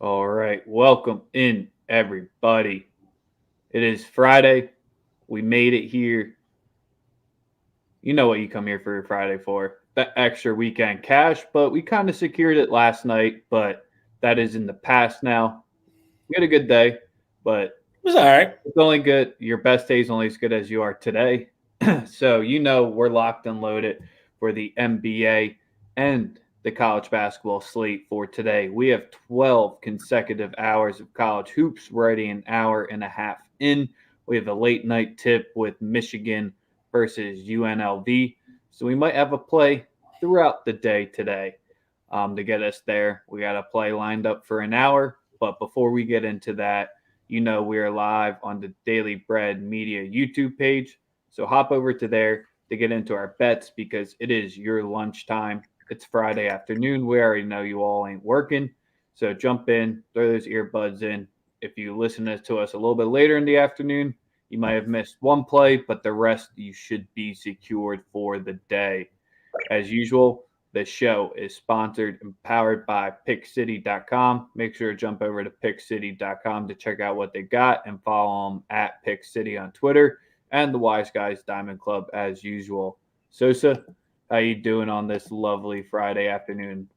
All right, welcome in everybody. It is Friday. We made it here. You know what you come here for Friday for that extra weekend cash, but we kind of secured it last night, but that is in the past now. We had a good day, but It was all right. it's only good. Your best day is only as good as you are today. So, we're locked and loaded for the NBA and the college basketball slate for today. We have 12 consecutive hours of college hoops, we're already an hour and a half in. We have a late night tip with Michigan versus UNLV. So, we might have a play throughout the day today to get us there. We got a play lined up for an hour. But before we get into that, we're live on the Daily Bread Media YouTube page. So hop over to there to get into our bets because it is your lunchtime. It's Friday afternoon. We already know you all ain't working. So jump in, throw those earbuds in. If you listen to us a little bit later in the afternoon, you might have missed one play, but the rest you should be secured for the day. As usual, the show is sponsored and powered by PickCity.com. Make sure to jump over to PickCity.com to check out what they got and follow them at PickCity on Twitter and the Wise Guys Diamond Club as usual. Sosa, how you doing on this lovely Friday afternoon?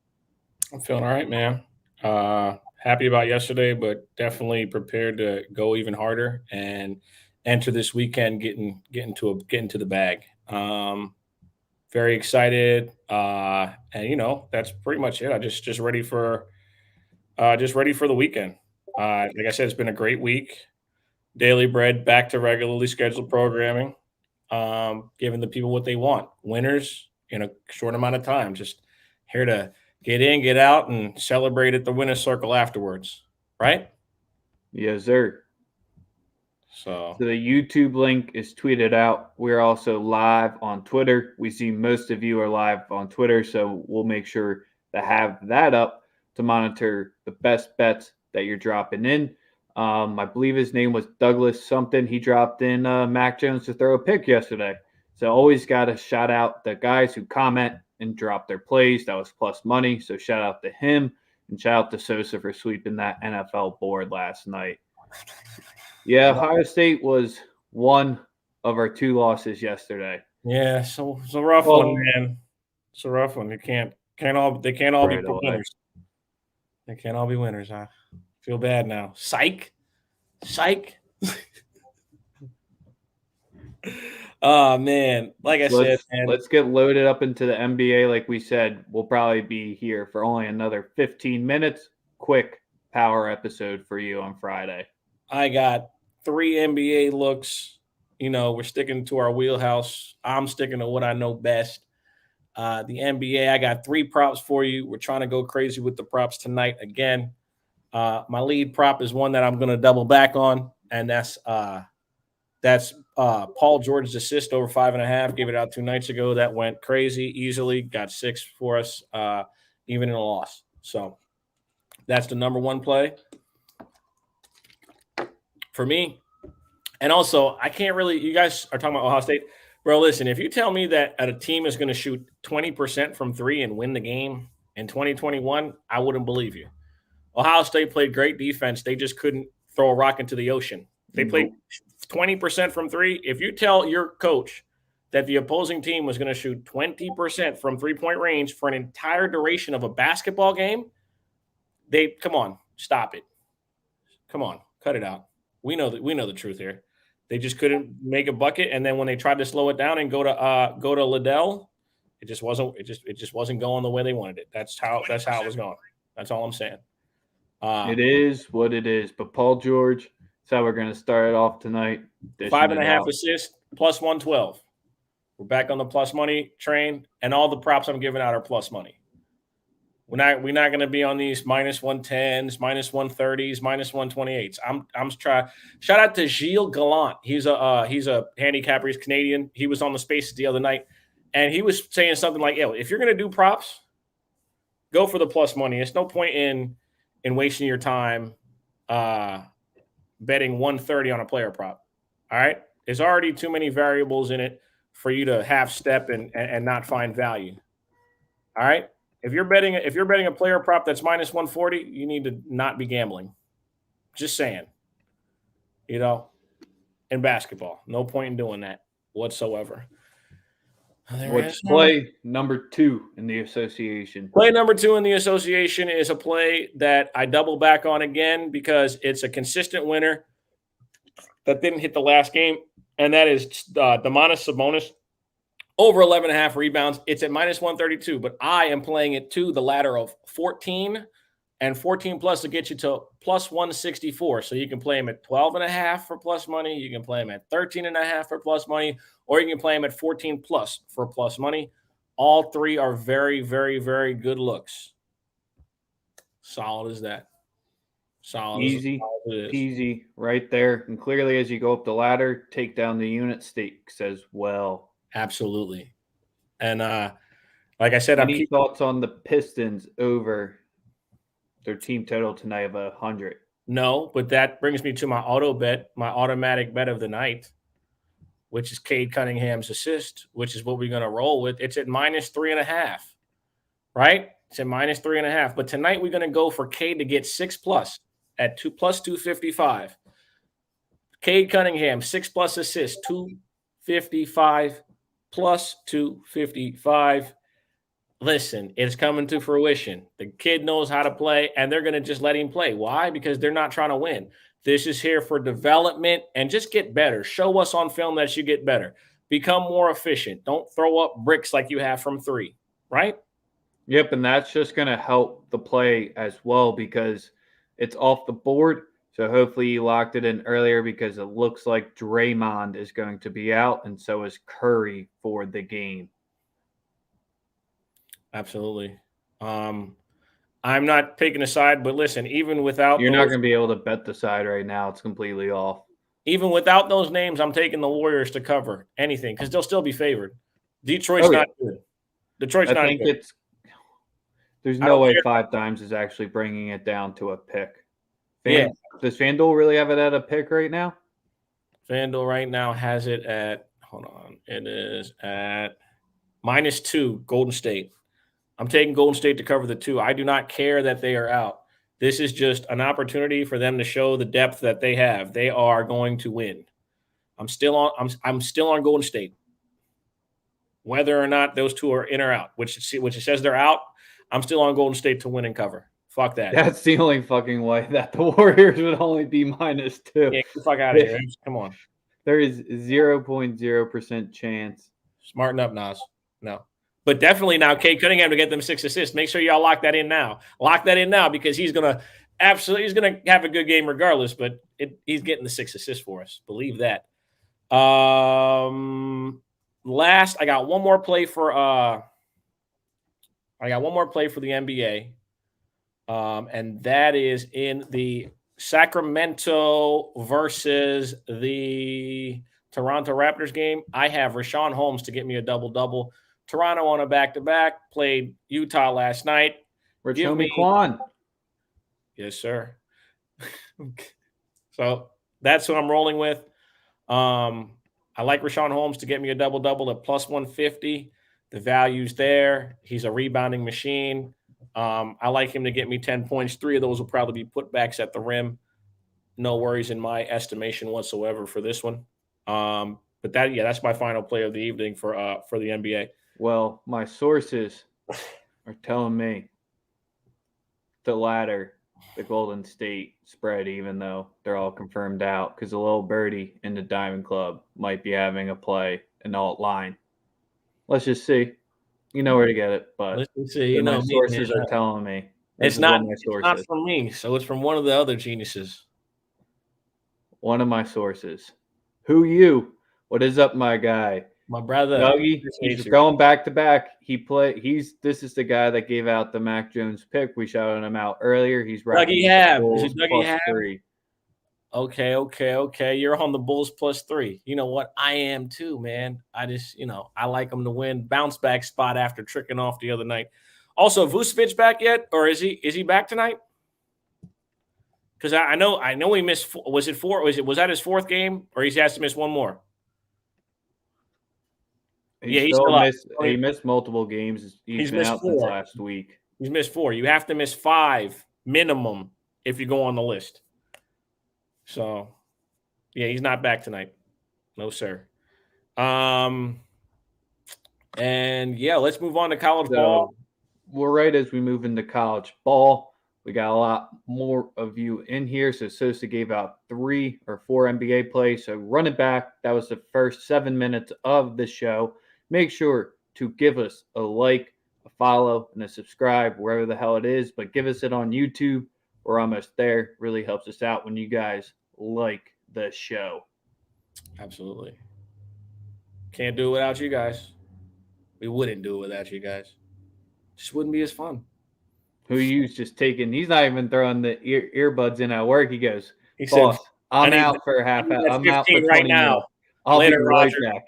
I'm feeling all right, man. Happy about yesterday, but definitely prepared to go even harder and enter this weekend getting to the bag. Very excited, and that's pretty much it. I just ready for the weekend. Like I said, it's been a great week. Daily bread back to regularly scheduled programming, giving the people what they want. Winners in a short amount of time. Just here to get in, get out, and celebrate at the winner's circle afterwards. Right? Yes, sir. So So the YouTube link is tweeted out. We're also live on Twitter. We see most of you are live on Twitter, so we'll make sure to have that up to monitor the best bets that you're dropping in. I believe his name was Douglas something. He dropped in Mac Jones to throw a pick yesterday. So always got to shout out the guys who comment and drop their plays. That was plus money. So shout out to him and shout out to Sosa for sweeping that NFL board last night. Yeah, Ohio State was one of our two losses yesterday. yeah, so it's a rough one, Well, man. It's a rough one. They can't all be right away. winners. They can't all be winners. I feel bad now. Psych. Psych. Oh man, like I said, man. Let's get loaded up into the NBA. Like we said, we'll probably be here for only another 15 minutes. Quick power episode for you on Friday. I got three NBA looks. We're sticking to our wheelhouse. I'm sticking to what I know best. The NBA, I got three props for you. We're trying to go crazy with the props tonight again. My lead prop is one that I'm going to double back on, and that's Paul George's assist over 5.5. Gave it out 2 nights ago. That went crazy easily. Got 6 for us, even in a loss. So that's the number one play for me. And also, I can't really. You guys are talking about Ohio State, bro. Listen, if you tell me that a team is going to shoot 20% from three and win the game in 2021, I wouldn't believe you. Ohio State played great defense. They just couldn't throw a rock into the ocean. They played Nope. 20% from three. If you tell your coach that the opposing team was going to shoot 20% from 3-point range for an entire duration of a basketball game, they come on, stop it. Come on, cut it out. We know the truth here. They just couldn't make a bucket, and then when they tried to slow it down and go to Liddell, it just wasn't going the way they wanted it. That's how it was going. That's all I'm saying. Uh, It is what it is. But Paul George, that's how we're going to start it off tonight, dishing Five and it a half out. assists plus 112. We're back on the plus money train, and all the props I'm giving out are plus money. We're not going to be on these minus 110s, minus 130s, minus 128s. I'm trying. Shout out to Gilles Gallant. He's a handicapper. He's Canadian. He was on the Spaces the other night, and he was saying something like, "Yo, if you're going to do props, go for the plus money. It's no point in wasting your time uh, betting 130 on a player prop. All right, there's already too many variables in it for you to half step and not find value. All right." If you're betting a player prop that's minus 140, you need to not be gambling. Just saying. In basketball, no point in doing that whatsoever. What's play number 2 in the association? Play number 2 in the association is a play that I double back on again because it's a consistent winner that didn't hit the last game, and that is Domantas Sabonis over 11.5 rebounds. It's at minus 132, but I am playing it to the ladder of 14, and 14 plus to get you to plus 164. So you can play him at 12.5 for plus money. You can play him at 13.5 for plus money, or you can play him at 14 plus for plus money. All three are very, very, very good looks. Solid as that. Solid. Easy, peasy, right there. And clearly, as you go up the ladder, take down the unit stakes as well. Absolutely. And like I said, any thoughts on the Pistons over their team total tonight of 100? No, but that brings me to my automatic bet of the night, which is Cade Cunningham's assist, which is what we're going to roll with. It's at minus 3.5, right? It's at minus 3.5. But tonight we're going to go for Cade to get 6+ at plus 255. Cade Cunningham, 6+ assists, 255 plus 255. Listen, it's coming to fruition. The kid knows how to play, and they're going to just let him play. Why? Because they're not trying to win. This is here for development and just get better. Show us on film that you get better. Become more efficient. Don't throw up bricks like you have from 3, right? Yep, and that's just going to help the play as well because it's off the board. So hopefully you locked it in earlier because it looks like Draymond is going to be out, and so is Curry for the game. Absolutely. I'm not taking a side, but listen, even without you're not going to be able to bet the side right now. It's completely off. Even without those names, I'm taking the Warriors to cover anything because they'll still be favored. Detroit's not good. Detroit's not good. There's no way 5 times is actually bringing it down to a pick. Does FanDuel really have it at a pick right now? FanDuel right now has it at, hold on, it is at -2 Golden State. I'm taking Golden State to cover the 2. I do not care that they are out. This is just an opportunity for them to show the depth that they have. They are going to win. I'm still on Golden State. Whether or not those 2 are in or out, which it says they're out, I'm still on Golden State to win and cover. Fuck that. That's the only fucking way that the Warriors would only be -2. Yeah, get the fuck out of here. Come on. There is 0.0% chance. Smarten up, Nas. No. But definitely now, Cade Cunningham to get them 6 assists. Make sure y'all lock that in now. Lock that in now because he's gonna have a good game regardless. But he's getting the 6 assists for us. Believe that. Last, I got one more play for the NBA, and that is in the Sacramento versus the Toronto Raptors game. I have Richaun Holmes to get me a double-double. Toronto on a back-to-back, played Utah last night. Quan. Yes, sir. So that's what I'm rolling with. I like Richaun Holmes to get me a double-double at plus 150. The value's there. He's a rebounding machine. I like him to get me 10 points. 3 of those will probably be putbacks at the rim. No worries in my estimation whatsoever for this one. But that's my final play of the evening for the NBA. Well, my sources are telling me the ladder, the Golden State spread, even though they're all confirmed out, because the little birdie in the Diamond Club might be having a play, an alt line. Let's just see. You know where to get it, but let's see. My sources are telling me. It's not from me, so it's from one of the other geniuses. One of my sources. Who you? What is up, my guy? My brother. Dougie, he's going back to back. This is the guy that gave out the Mac Jones pick. We shouted him out earlier. He's right. Dougie Hab. Is it Dougie Hab? 3. Okay. You're on the Bulls +3. You know what? I am too, man. I just, I like them to win. Bounce back spot after tricking off the other night. Also, Vucevic back yet, or is he back tonight? Because I know he missed. Was it 4? Was that his 4th game, or he has to miss one more? Yeah, he's still out. He missed multiple games. He's been missed out since 4. last week. He's missed 4. You have to miss 5 minimum if you go on the list. So, yeah, he's not back tonight. No, sir. And yeah, let's move on to college ball. We're right as we move into college ball. We got a lot more of you in here. So Sosa gave out 3 or 4 NBA plays. So run it back. That was the first 7 minutes of the show. Make sure to give us a like, a follow, and a subscribe wherever the hell it is. But give us it on YouTube. We're almost there. Really helps us out when you guys like the show. Absolutely. Can't do it without you guys. We wouldn't do it without you guys. Just wouldn't be as fun. Who you's just taking, he's not even throwing the earbuds in at work. He goes, He boss, said, I'm out for a half hour. I'm out for 20 right now. minutes. I'll Later, be right Roger. back.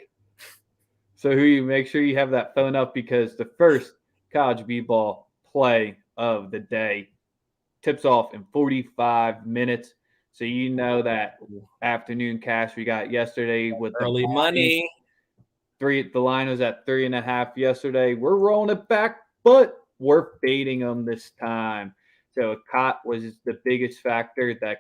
So who you make sure you have that phone up because the first college b-ball play of the day tips off in 45 minutes. So you know that afternoon cash we got yesterday with Early money. The line was at 3.5 yesterday. We're rolling it back, but we're fading them this time. So Cott was the biggest factor that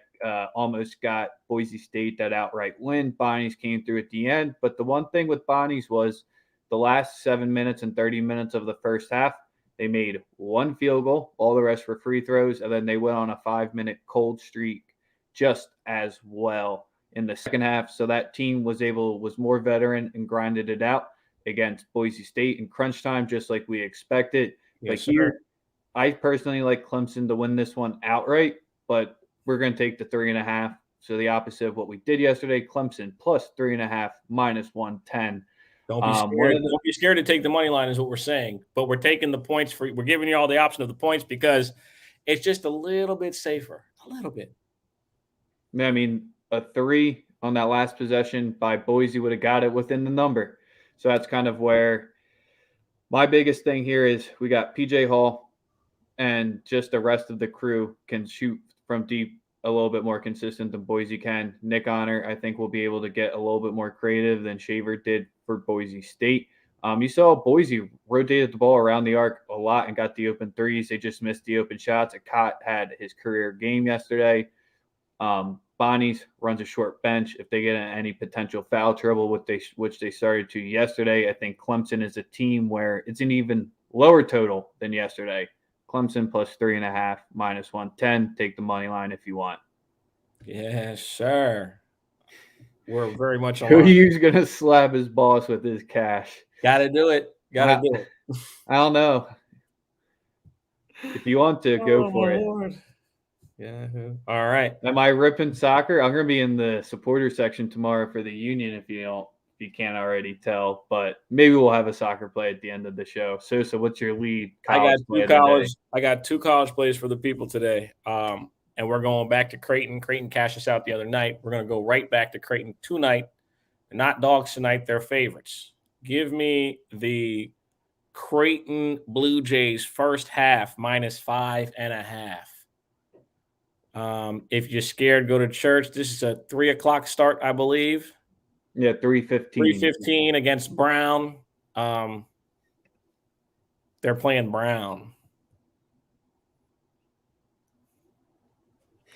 almost got Boise State that outright win. Bonnie's came through at the end. But the one thing with Bonnie's was the last 7 minutes and 30 minutes of the first half, they made 1 field goal. All the rest were free throws. And then they went on a 5-minute cold streak just as well in the second half. So that team was more veteran and grinded it out against Boise State in crunch time, just like we expected. Yes, but here, I personally like Clemson to win this one outright, but we're going to take the 3.5. So the opposite of what we did yesterday. Clemson plus 3.5 minus 110. Don't be scared. Don't be scared to take the money line is what we're saying. But we're taking the points we're giving you all the option of the points because it's just a little bit safer. A little bit. I mean, a 3 on that last possession by Boise would have got it within the number. So that's kind of where my biggest thing here is we got PJ Hall and just the rest of the crew can shoot from deep a little bit more consistent than Boise can. Nick Honor, I think, will be able to get a little bit more creative than Shaver did for Boise State. You saw Boise rotated the ball around the arc a lot and got the open threes. They just missed the open shots. Cott had his career game yesterday. Bonnie's runs a short bench. If they get in any potential foul trouble, which they started to yesterday, I think Clemson is a team where it's an even lower total than yesterday. Clemson plus 3.5 minus 110. Take the money line if you want. Yes, sir. We're very much on. Who you's gonna slap his boss with his cash? Gotta do it. Gotta do it. I don't know. If you want to, go for it. Lord. Yeah. All right. Am I ripping soccer? I'm gonna be in the supporter section tomorrow for the Union if you can't already tell, but maybe we'll have a soccer play at the end of the show. Sosa, what's your lead? I got 2 college plays for the people today. And we're going back to Creighton. Creighton cashed us out the other night. We're going to go right back to Creighton tonight. They're not dogs tonight. They're favorites. Give me the Creighton Blue Jays first half minus 5.5. If you're scared, go to church. This is a 3:00 start, I believe. Yeah, 3:15. 3:15 against Brown. They're playing Brown.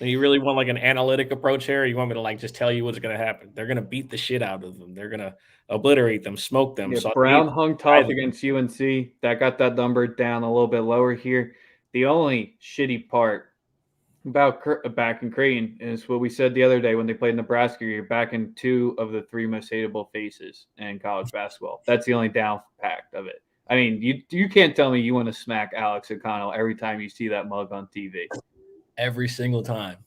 And you really want like an analytic approach here? Or you want me to like just tell you what's going to happen? They're going to beat the shit out of them. They're going to obliterate them, smoke them. Yeah, so Brown hung tough against UNC. That got that number down a little bit lower here. The only shitty part about back in Creighton is what we said the other day when they played Nebraska. You're back in 2 of the 3 most hateable faces in college basketball. That's the only down fact of it. I mean, you can't tell me you want to smack Alex O'Connell every time you see that mug on TV. Every single time.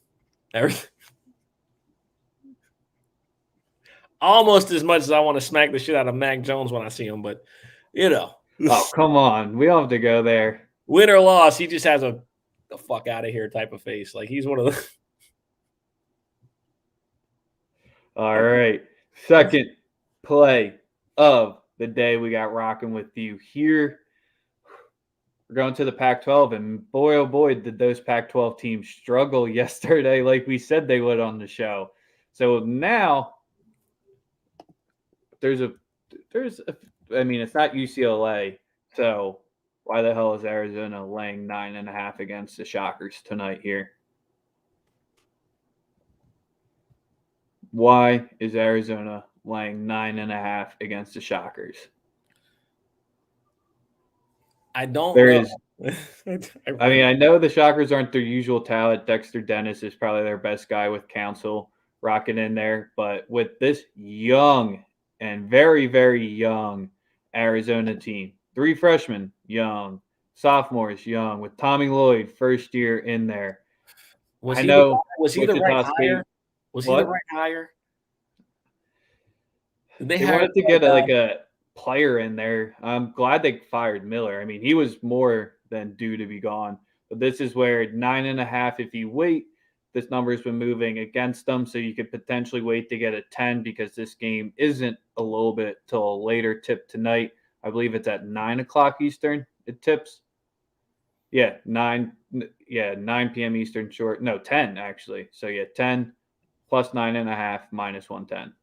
Almost as much as I want to smack the shit out of Mac Jones when I see him, but you know. Oh, come on. We don't have to go there. Win or loss, he just has the fuck out of here type of face. Like he's one of the. All right. Second play of the day we got rocking with you here. We're going to the Pac-12, and boy, oh boy, did those Pac-12 teams struggle yesterday like we said they would on the show. So now there's a I mean, it's not UCLA, so why the hell is Arizona laying 9.5 against the Shockers tonight here? Why is Arizona laying 9.5 against the Shockers? I don't There know. is. I mean, I know the Shockers aren't their usual talent. Dexter Dennis is probably their best guy with Council rocking in there. But with this young and very, very young Arizona team, 3 freshmen, young, sophomores, young, with Tommy Lloyd, first year in there. Was I he the know right Wichita hire? State. Was he the What? right hire? Did they They hire wanted to the right get guy? a player in there. I'm glad they fired Miller. I mean, he was more than due to be gone. But this is where 9.5. If you wait, this number's been moving against them, so you could potentially wait to get a 10 because this game isn't a little bit till a later tip tonight. I believe it's at 9 o'clock Eastern. It tips. Yeah, 9. Yeah, 9 p.m. Eastern. Short. No, 10 actually. So yeah, 10 plus 9.5 minus 110.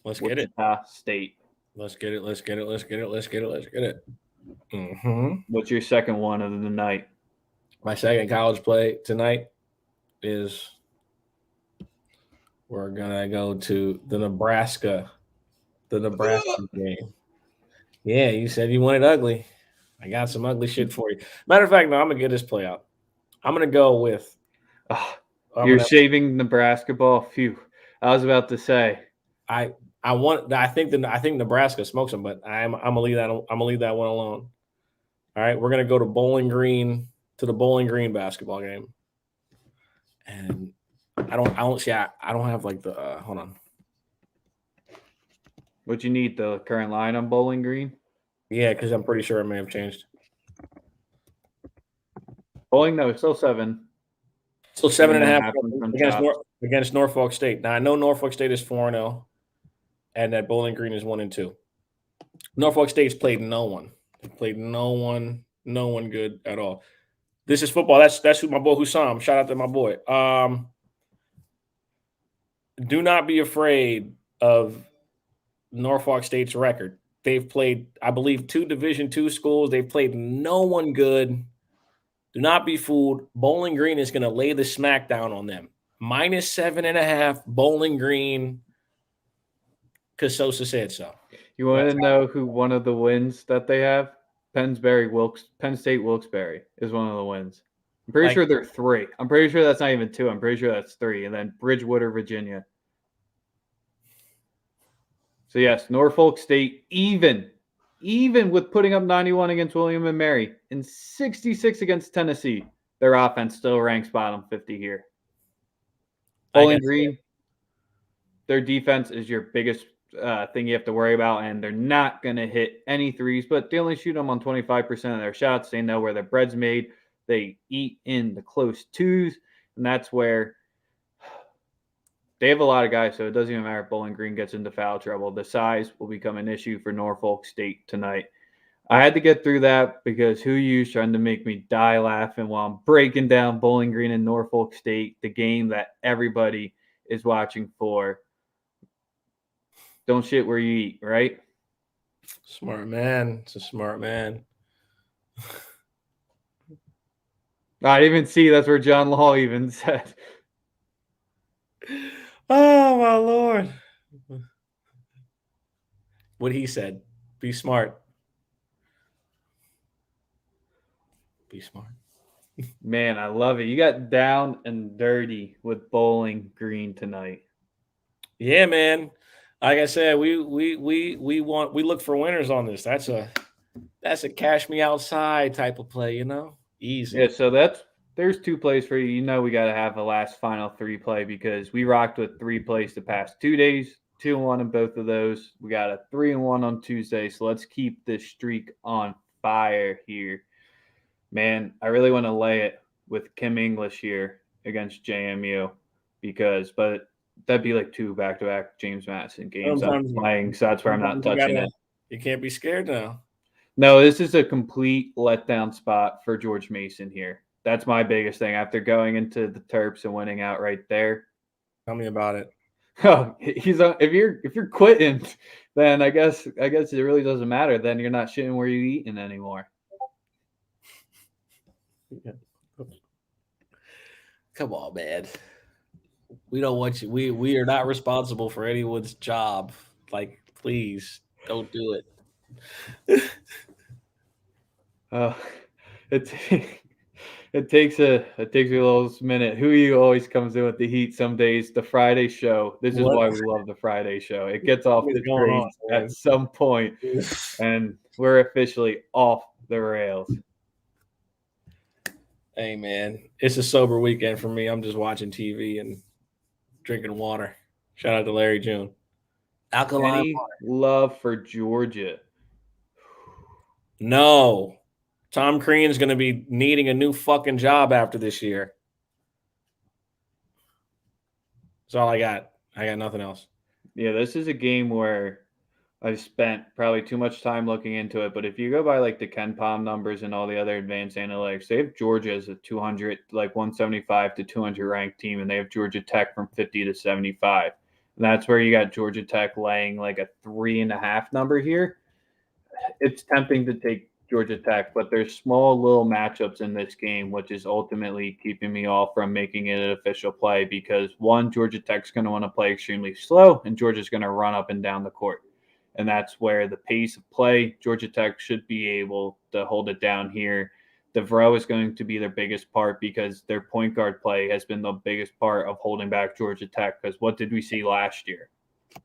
Let's get it. Wichita State. Let's get it. Let's get it. Let's get it. Let's get it. Let's get it. Mm-hmm. What's your second one of the night? My second college play tonight is we're gonna go to the Nebraska game. Yeah, you said you wanted ugly. I got some ugly shit for you. Matter of fact, no, I'm gonna get this play out. I'm gonna go with. Oh, I'm you're gonna. shaving Nebraska ball. Phew. I was about to say. I think Nebraska smokes them, but I'm gonna leave that. I'm gonna leave that one alone. All right, we're gonna go to Bowling Green to the Bowling Green basketball game, and I don't see. I don't have like the. Hold on. What you need, the current line on Bowling Green? Yeah, because I'm pretty sure it may have changed. Bowling, no, still 7. So 7.5 from against chops. against Norfolk State. Now I know Norfolk State is 4-0, and that Bowling Green is 1-2. Norfolk State's played no one. They played no one good at all. This is football. That's who my boy Hussam. Shout out to my boy. Do not be afraid of Norfolk State's record. They've played, I believe, 2 Division II schools. They've played no one good. Do not be fooled. Bowling Green is going to lay the smackdown on them. Minus 7.5, Bowling Green, because Sosa said so. You want to know who one of the wins that they have? Penn State Wilkes-Barre is one of the wins. I'm pretty sure they're 3. I'm pretty sure that's not even 2. I'm pretty sure that's 3. And then Bridgewater, Virginia. So yes, Norfolk State even with putting up 91 against William and Mary and 66 against Tennessee, their offense still ranks bottom 50 here. Bowling Green, their defense is your biggest thing you have to worry about, and they're not going to hit any threes, but they only shoot them on 25% of their shots. They know where their bread's made. They eat in the close twos, and that's where they have a lot of guys, so it doesn't even matter if Bowling Green gets into foul trouble. The size will become an issue for Norfolk State tonight. I had to get through that because who you's trying to make me die laughing while I'm breaking down Bowling Green and Norfolk State, the game that everybody is watching for. Don't shit where you eat, right? Smart man. It's a smart man. I didn't even see that's where John Law even said. Oh, my Lord. What he said. Be smart. Be smart. Man, I love it. You got down and dirty with Bowling Green tonight. Yeah, man. Like I said, we look for winners on this. That's a cash me outside type of play, easy. Yeah, so there's 2 plays for you. You know we got to have a last final 3 play because we rocked with 3 plays the past 2 days, 2-1 in both of those. We got a 3-1 on Tuesday, so let's keep this streak on fire here. Man, I really want to lay it with Kim English here against JMU but that'd be like 2 back-to-back James Madison games I'm playing, so that's where I'm not touching it. You can't be scared now. No, this is a complete letdown spot for George Mason here. That's my biggest thing after going into the Terps and winning out right there. Tell me about it. Oh, if you're quitting, then I guess it really doesn't matter. Then you're not shitting where you're eating anymore. Come on, man. We don't want you. We are not responsible for anyone's job. Like, please don't do it. Uh, it it takes a little minute. Who you always comes in with the heat some days. The Friday show. This is What why we love the Friday show. It gets off is the going on, trains man? at some point, and we're officially off the rails. Hey, man, it's a sober weekend for me. I'm just watching TV and drinking water. Shout out to Larry June. Alkaline Any water. love for Georgia? No. Tom Crean's going to be needing a new fucking job after this year. That's all I got. I got nothing else. Yeah, this is a game where I've spent probably too much time looking into it. But if you go by like the Ken Palm numbers and all the other advanced analytics, they have Georgia as a 200, like 175 to 200 ranked team, and they have Georgia Tech from 50 to 75. And that's where you got Georgia Tech laying like a 3.5 number here. It's tempting to take Georgia Tech, but there's small little matchups in this game, which is ultimately keeping me off from making it an official play because one, Georgia Tech's going to want to play extremely slow, and Georgia's going to run up and down the court. And that's where the pace of play, Georgia Tech should be able to hold it down here. DeVreau is going to be their biggest part because their point guard play has been the biggest part of holding back Georgia Tech. Because what did we see last year?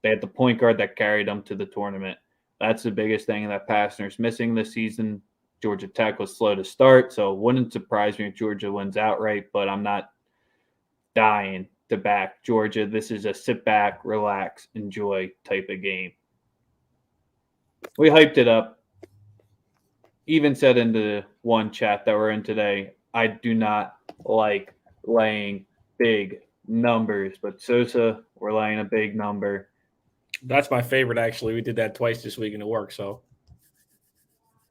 They had the point guard that carried them to the tournament. That's the biggest thing that Pastner's missing this season. Georgia Tech was slow to start, so it wouldn't surprise me if Georgia wins outright, but I'm not dying to back Georgia. This is a sit back, relax, enjoy type of game. We hyped it up. Even said in the one chat that we're in today, I do not like laying big numbers, but Sosa, we're laying a big number. That's my favorite, actually. We did that twice this week and it worked. So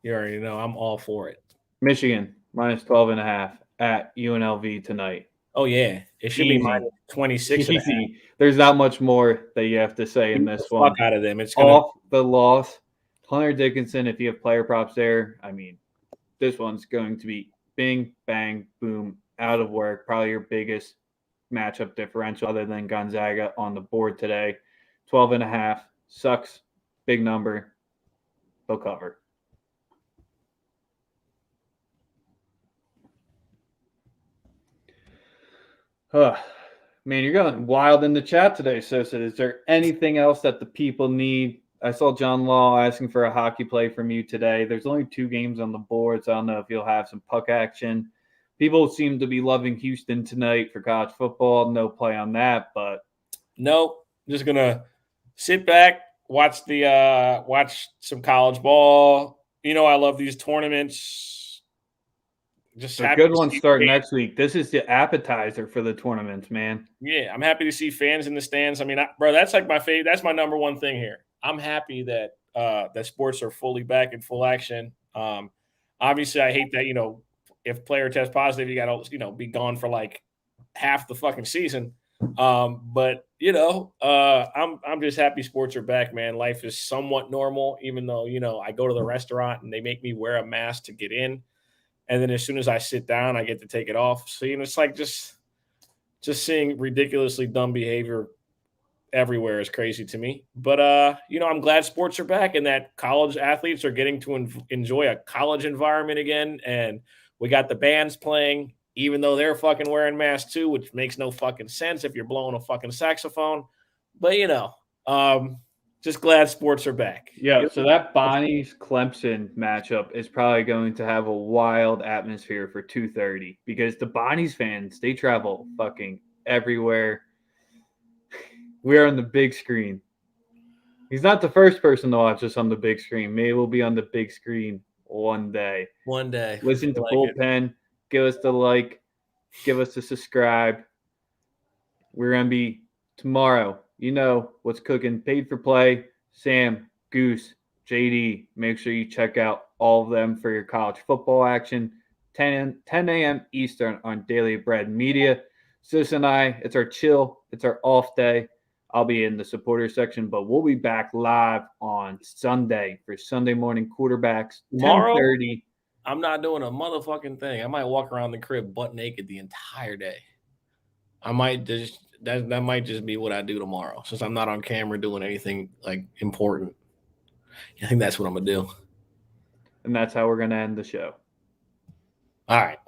you already know I'm all for it. Michigan, minus 12.5 at UNLV tonight. Oh, yeah. It should be minus 26. Easy. There's not much more that you have to say in this one. Fuck out of them. It's off the loss. Hunter Dickinson, if you have player props there, I mean, this one's going to be bing, bang, boom, out of work. Probably your biggest matchup differential other than Gonzaga on the board today. 12.5 sucks. Big number. They'll cover. Man, you're going wild in the chat today, Sosa. Is there anything else that the people need? I saw John Law asking for a hockey play from you today. There's only 2 games on the board, so I don't know if you'll have some puck action. People seem to be loving Houston tonight for college football. No play on that, but nope. Just gonna sit back, watch some college ball. You know, I love these tournaments. Just a good one start next week. This is the appetizer for the tournament, man. Yeah, I'm happy to see fans in the stands. I mean, bro, that's like my favorite. That's my number one thing here. I'm happy that that sports are fully back in full action. Obviously, I hate that if player tests positive, you got to be gone for like half the fucking season. But I'm just happy sports are back, man. Life is somewhat normal, even though I go to the restaurant and they make me wear a mask to get in. And then as soon as I sit down, I get to take it off. So, it's like just seeing ridiculously dumb behavior everywhere is crazy to me. But, I'm glad sports are back and that college athletes are getting to enjoy a college environment again. And we got the bands playing, even though they're fucking wearing masks too, which makes no fucking sense if you're blowing a fucking saxophone. But, just glad sports are back. Yeah, so that Bonnie's Clemson matchup is probably going to have a wild atmosphere for 2:30 because the Bonnie's fans, they travel fucking everywhere. We're on the big screen. He's not the first person to watch us on the big screen. Maybe we'll be on the big screen one day. One day. Listen to Bullpen. Give us the like. Give us the subscribe. We're going to be tomorrow. You know what's cooking. Paid for play. Sam, Goose, JD. Make sure you check out all of them for your college football action. 10 a.m. Eastern on Daily Bread Media. Sis and I, it's our chill. It's our off day. I'll be in the supporter section, but we'll be back live on Sunday for Sunday morning quarterbacks, Tomorrow, 10:30. I'm not doing a motherfucking thing. I might walk around the crib butt naked the entire day. I might just that might just be what I do tomorrow, since I'm not on camera doing anything like important. I think that's what I'm gonna do. And that's how we're going to end the show. All right.